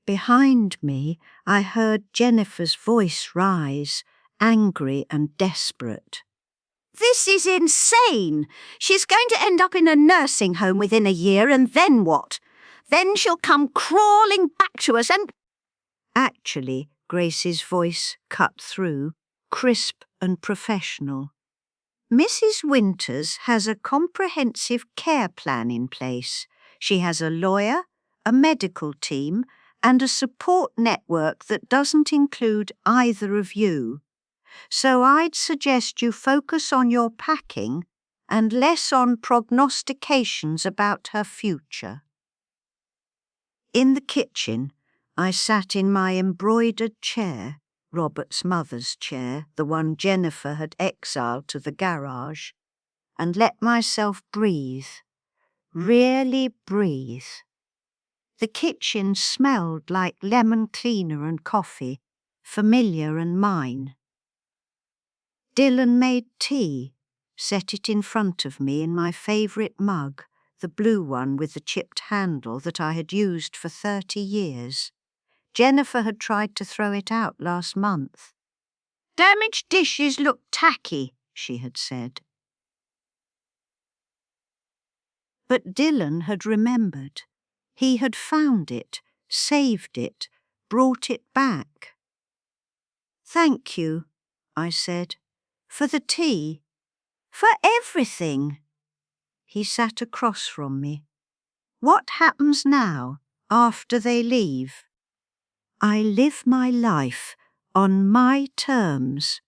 Behind me, I heard Jennifer's voice rise, angry and desperate. "This is insane! She's going to end up in a nursing home within a year, and then what? Then she'll come crawling back to us and—" Actually, Grace's voice cut through, crisp and professional. "Mrs. Winters has a comprehensive care plan in place. She has a lawyer, a medical team, and a support network that doesn't include either of you. So I'd suggest you focus on your packing and less on prognostications about her future." In the kitchen, I sat in my embroidered chair, Robert's mother's chair, the one Jennifer had exiled to the garage, and let myself breathe, really breathe. The kitchen smelled like lemon cleaner and coffee, familiar and mine. Dylan made tea, set it in front of me in my favourite mug, the blue one with the chipped handle that I had used for 30 years. Jennifer had tried to throw it out last month. "Damaged dishes look tacky," she had said. But Dylan had remembered. He had found it, saved it, brought it back. "Thank you," I said, "for the tea, for everything." He sat across from me. "What happens now, after they leave?" "I live my life on my terms."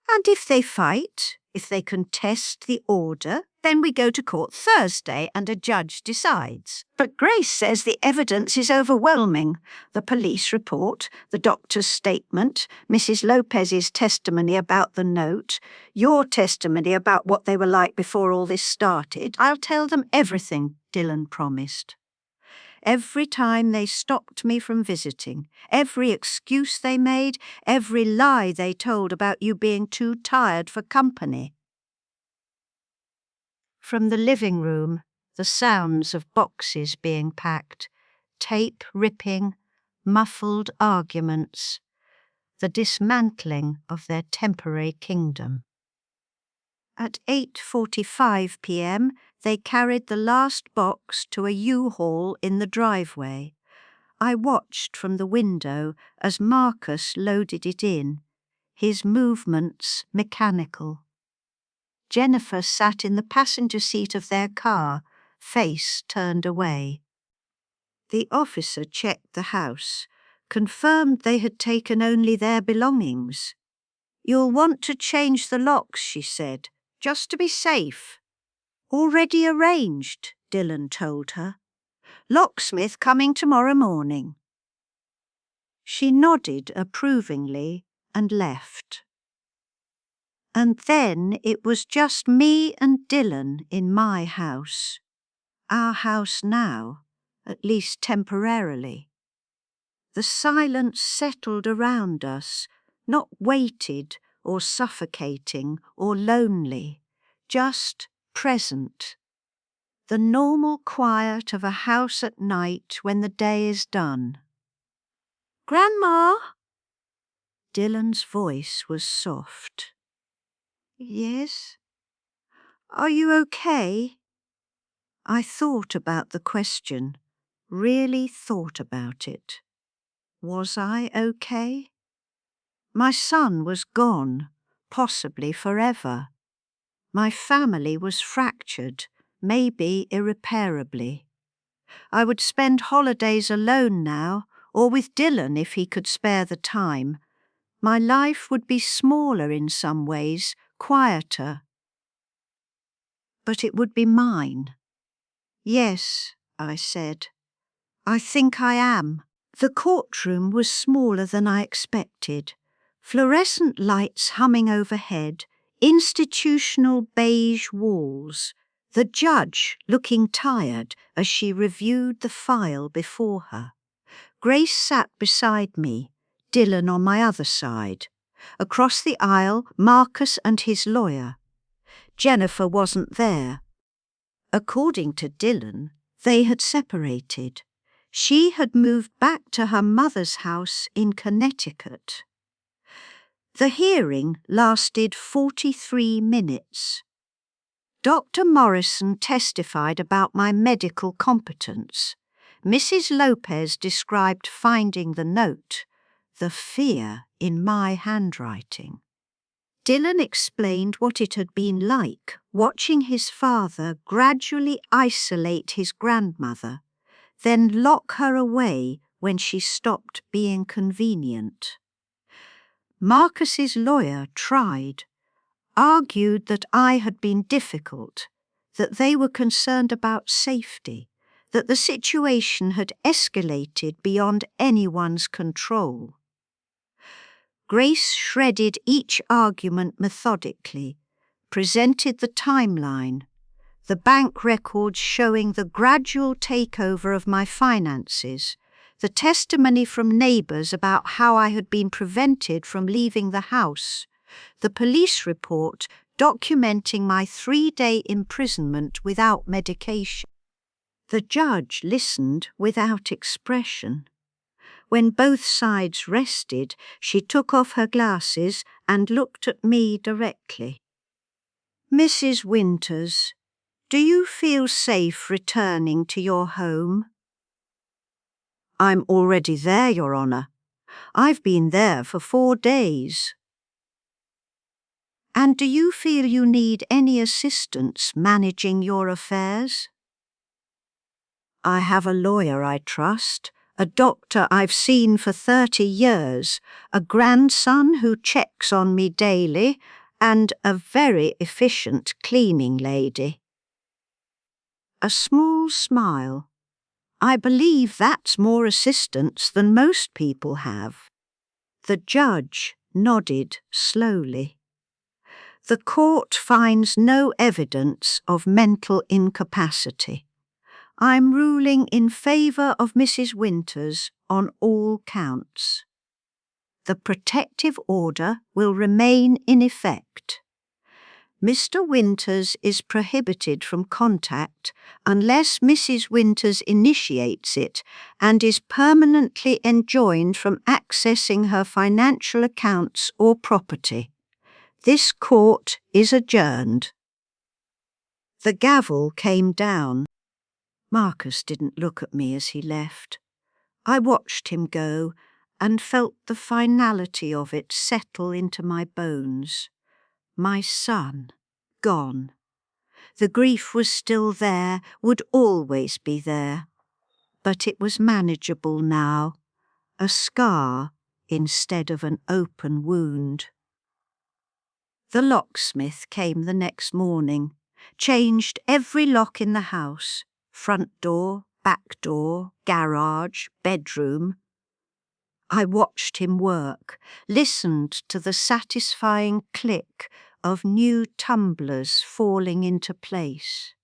"And if they fight, if they contest the order, then we go to court Thursday and a judge decides. But Grace says the evidence is overwhelming. The police report, the doctor's statement, Mrs. Lopez's testimony about the note, your testimony about what they were like before all this started. I'll tell them everything," Dylan promised. Every time they stopped me from visiting, every excuse they made, every lie they told about you being too tired for company. From the living room, the sounds of boxes being packed, tape ripping, muffled arguments, the dismantling of their temporary kingdom. At 8:45 p.m, they carried the last box to a U-Haul in the driveway. I watched from the window as Marcus loaded it in, his movements mechanical. Jennifer sat in the passenger seat of their car, face turned away. The officer checked the house, confirmed they had taken only their belongings. "You'll want to change the locks," she said, "just to be safe." "Already arranged," Dylan told her. "Locksmith coming tomorrow morning." She nodded approvingly and left. And then it was just me and Dylan in my house. Our house now, at least temporarily. The silence settled around us, not weighted or suffocating or lonely, just present. The normal quiet of a house at night when the day is done. "Grandma?" Dylan's voice was soft. "Yes? Are you okay?" I thought about the question, really thought about it. Was I okay? My son was gone, possibly forever. My family was fractured, maybe irreparably. I would spend holidays alone now, or with Dylan if he could spare the time. My life would be smaller in some ways, quieter. But it would be mine. "Yes," I said. "I think I am." The courtroom was smaller than I expected. Fluorescent lights humming overhead, institutional beige walls. The judge looking tired as she reviewed the file before her. Grace sat beside me, Dylan on my other side. Across the aisle, Marcus and his lawyer. Jennifer wasn't there. According to Dylan, they had separated. She had moved back to her mother's house in Connecticut. The hearing lasted 43 minutes. Dr. Morrison testified about my medical competence. Mrs. Lopez described finding the note, the fear in my handwriting. Dylan explained what it had been like watching his father gradually isolate his grandmother, then lock her away when she stopped being convenient. Marcus's lawyer tried, argued that I had been difficult, that they were concerned about safety, that the situation had escalated beyond anyone's control. Grace shredded each argument methodically, presented the timeline, the bank records showing the gradual takeover of my finances, the testimony from neighbours about how I had been prevented from leaving the house, the police report documenting my 3-day imprisonment without medication. The judge listened without expression. When both sides rested, she took off her glasses and looked at me directly. "Mrs. Winters, do you feel safe returning to your home?" "I'm already there, Your Honour. I've been there for 4 days." "And do you feel you need any assistance managing your affairs?" "I have a lawyer I trust, a doctor I've seen for 30 years, a grandson who checks on me daily, and a very efficient cleaning lady." A small smile. "I believe that's more assistance than most people have." The judge nodded slowly. "The court finds no evidence of mental incapacity. I'm ruling in favour of Mrs. Winters on all counts. The protective order will remain in effect. Mr. Winters is prohibited from contact unless Mrs. Winters initiates it and is permanently enjoined from accessing her financial accounts or property. This court is adjourned." The gavel came down. Marcus didn't look at me as he left. I watched him go and felt the finality of it settle into my bones. My son, gone. The grief was still there, would always be there. But it was manageable now, a scar instead of an open wound. The locksmith came the next morning, changed every lock in the house, front door, back door, garage, bedroom. I watched him work, listened to the satisfying click of new tumblers falling into place.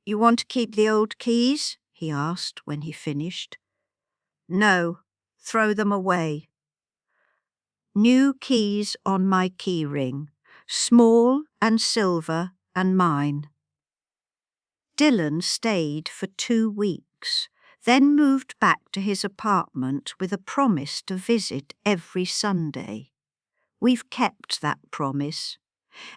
"You want to keep the old keys?" he asked when he finished. "No, throw them away." New keys on my key ring, small and silver and mine. Dylan stayed for 2 weeks, then moved back to his apartment with a promise to visit every Sunday. We've kept that promise.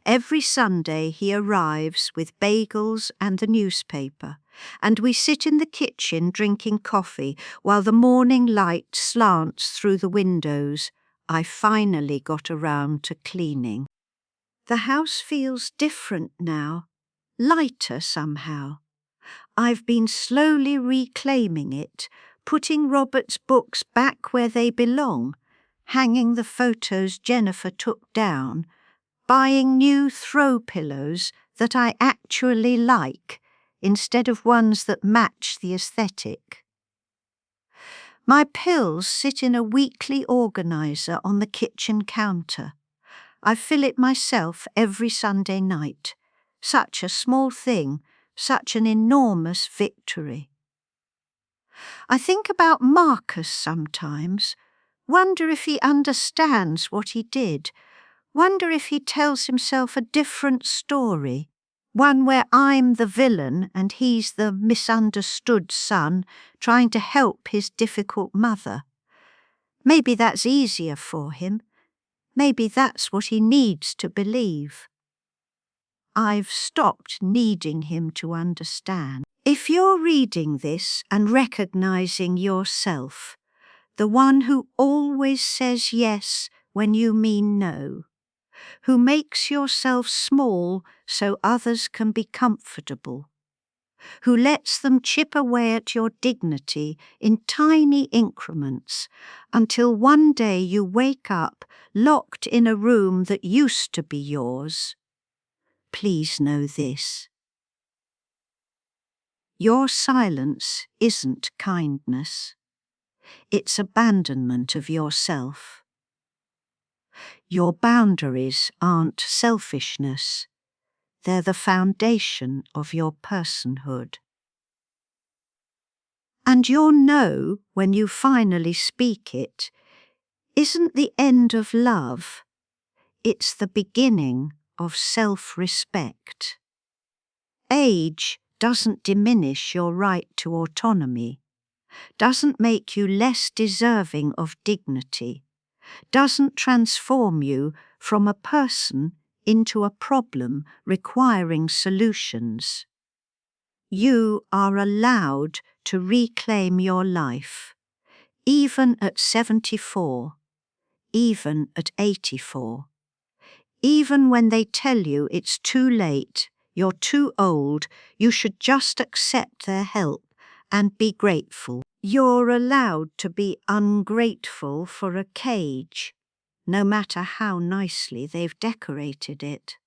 Every Sunday he arrives with bagels and the newspaper, and we sit in the kitchen drinking coffee while the morning light slants through the windows. I finally got around to cleaning. The house feels different now, lighter somehow. I've been slowly reclaiming it, putting Robert's books back where they belong, hanging the photos Jennifer took down, buying new throw pillows that I actually like, instead of ones that match the aesthetic. My pills sit in a weekly organiser on the kitchen counter. I fill it myself every Sunday night. Such a small thing, such an enormous victory. I think about Marcus sometimes, wonder if he understands what he did, wonder if he tells himself a different story, one where I'm the villain and he's the misunderstood son trying to help his difficult mother. Maybe that's easier for him. Maybe that's what he needs to believe. I've stopped needing him to understand. If you're reading this and recognizing yourself, the one who always says yes when you mean no, who makes yourself small so others can be comfortable, who lets them chip away at your dignity in tiny increments until one day you wake up locked in a room that used to be yours, please know this. Your silence isn't kindness. It's abandonment of yourself. Your boundaries aren't selfishness. They're the foundation of your personhood. And your no, when you finally speak it, isn't the end of love. It's the beginning of self-respect. Age doesn't diminish your right to autonomy, doesn't make you less deserving of dignity, doesn't transform you from a person into a problem requiring solutions. You are allowed to reclaim your life, even at 74, even at 84. Even when they tell you it's too late, you're too old, you should just accept their help and be grateful. You're allowed to be ungrateful for a cage, no matter how nicely they've decorated it.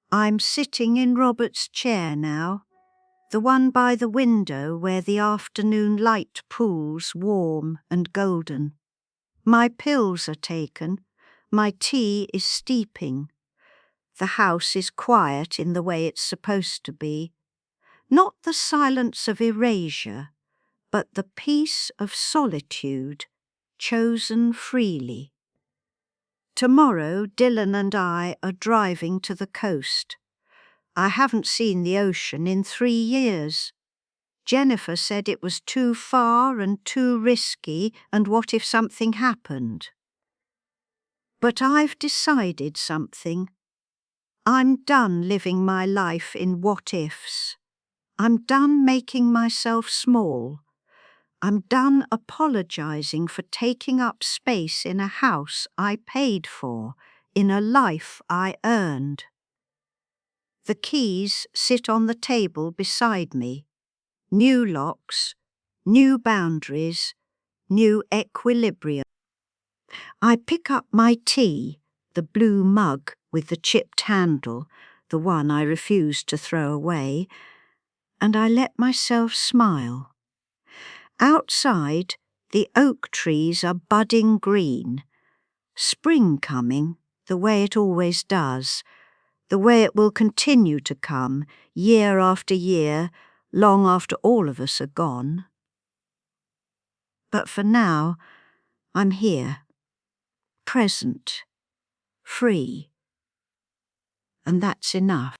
I'm sitting in Robert's chair now, the one by the window where the afternoon light pools warm and golden. My pills are taken, my tea is steeping. The house is quiet in the way it's supposed to be. Not the silence of erasure, but the peace of solitude, chosen freely. Tomorrow, Dylan and I are driving to the coast. I haven't seen the ocean in 3 years. Jennifer said it was too far and too risky, and what if something happened? But I've decided something. I'm done living my life in what-ifs. I'm done making myself small. I'm done apologizing for taking up space in a house I paid for, in a life I earned. The keys sit on the table beside me. New locks, new boundaries, new equilibrium. I pick up my tea, the blue mug with the chipped handle, the one I refused to throw away, and I let myself smile. Outside, the oak trees are budding green. Spring coming, the way it always does, the way it will continue to come, year after year, long after all of us are gone. But for now, I'm here, present, free, and that's enough.